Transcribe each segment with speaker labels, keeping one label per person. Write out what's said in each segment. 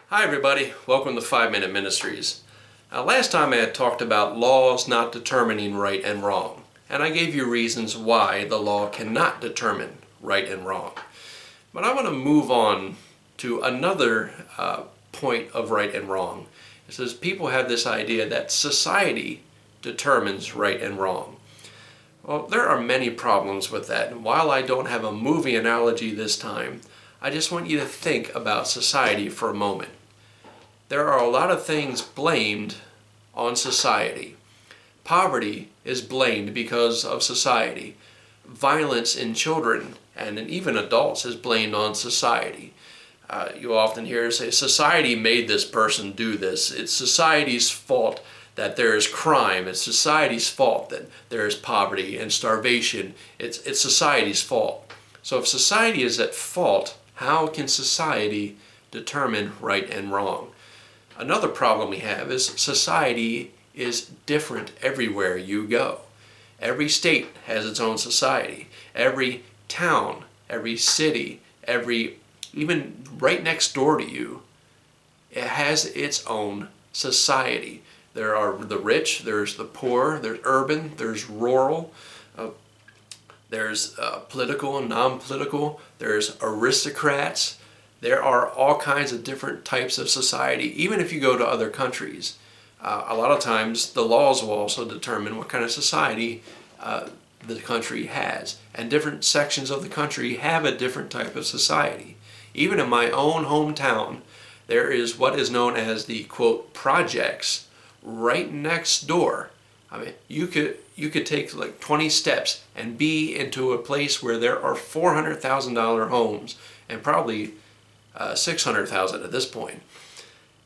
Speaker 1: Hi everybody, welcome to 5 Minute Ministries. Last time I had talked about laws not determining right and wrong, and I gave you reasons why the law cannot determine right and wrong. But I want to move on to another point of right and wrong. It says people have this idea that society determines right and wrong. Well, there are many problems with that, and while I don't have a movie analogy this time, I just want you to think about society for a moment. There are a lot of things blamed on society. Poverty is blamed because of society. Violence in children and in even adults is blamed on society. You often hear say, society made this person do this. It's society's fault that there is crime. It's society's fault that there is poverty and starvation. It's society's fault. So if society is at fault, how can society determine right and wrong? Another problem we have is society is different everywhere you go. Every state has its own society. Every town, every city, even right next door to you, it has its own society. There are the rich, there's the poor, there's urban, there's rural, there's political and non-political, there's aristocrats. There are all kinds of different types of society, even if you go to other countries. A lot of times the laws will also determine what kind of society the country has. And different sections of the country have a different type of society. Even in my own hometown, there is what is known as the, quote, projects right next door. I mean, you could take like 20 steps and be into a place where there are $400,000 homes and probably 600,000 at this point.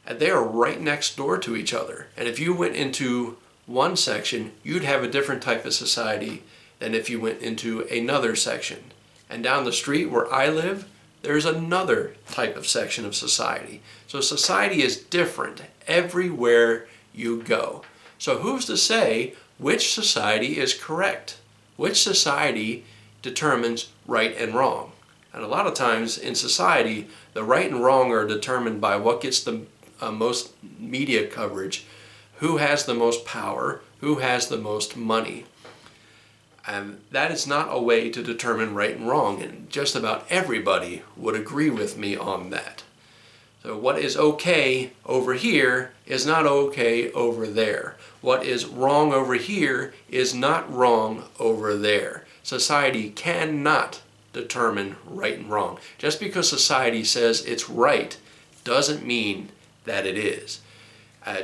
Speaker 1: And they are right next door to each other. And if you went into one section, you'd have a different type of society than if you went into another section. And down the street where I live, there's another type of section of society. So society is different everywhere you go. So who's to say which society is correct? Which society determines right and wrong? And a lot of times in society, the right and wrong are determined by what gets the most media coverage, who has the most power, who has the most money. And that is not a way to determine right and wrong, and just about everybody would agree with me on that. So what is okay over here is not okay over there. What is wrong over here is not wrong over there. Society cannot determine right and wrong. Just because society says it's right doesn't mean that it is.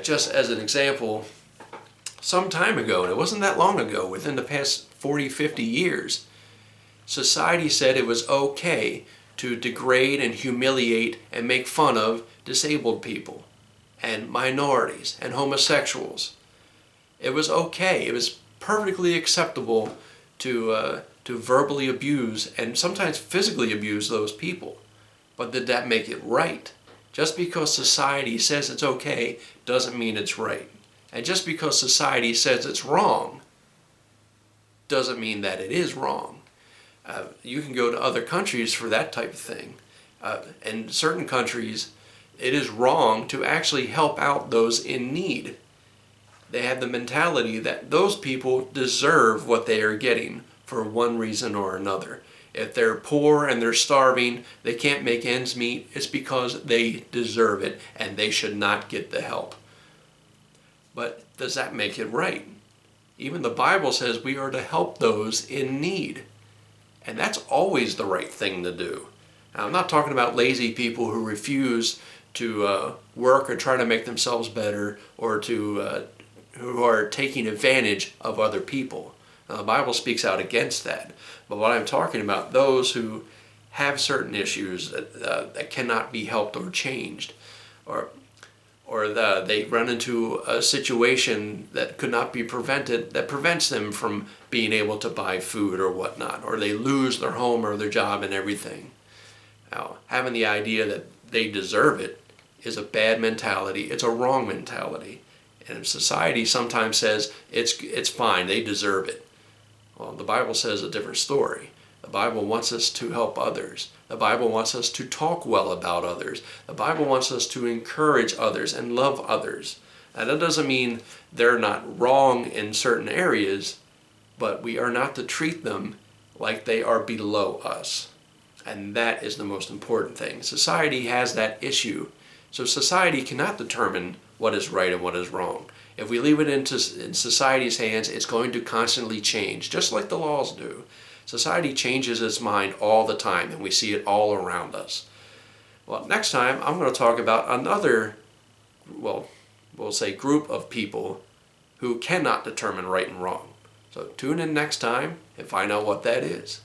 Speaker 1: Just as an example, some time ago, and it wasn't that long ago, within the past 40, 50 years, society said it was okay to degrade and humiliate and make fun of disabled people and minorities and homosexuals. It was okay. It was perfectly acceptable to verbally abuse and sometimes physically abuse those people. But did that make it right? Just because society says it's okay doesn't mean it's right. And just because society says it's wrong doesn't mean that it is wrong. You can go to other countries for that type of thing. In certain countries, it is wrong to actually help out those in need. They have the mentality that those people deserve what they are getting for one reason or another. If they're poor and they're starving, they can't make ends meet, it's because they deserve it and they should not get the help. But does that make it right? Even the Bible says we are to help those in need. And that's always the right thing to do. Now, I'm not talking about lazy people who refuse to work or try to make themselves better, or who are taking advantage of other people. Now, the Bible speaks out against that. But what I'm talking about, those who have certain issues that cannot be helped or changed, or they run into a situation that could not be prevented, that prevents them from being able to buy food or whatnot, or they lose their home or their job and everything. Now, having the idea that they deserve it is a bad mentality. It's a wrong mentality. And society sometimes says it's fine, they deserve it. Well, the Bible says a different story. The Bible wants us to help others. The Bible wants us to talk well about others. The Bible wants us to encourage others and love others. Now, that doesn't mean they're not wrong in certain areas, but we are not to treat them like they are below us. And that is the most important thing. Society has that issue. So society cannot determine what is right and what is wrong. If we leave it in society's hands, it's going to constantly change, just like the laws do. Society changes its mind all the time, and we see it all around us. Well, next time I'm going to talk about another, well, we'll say group of people who cannot determine right and wrong. So tune in next time and find out what that is.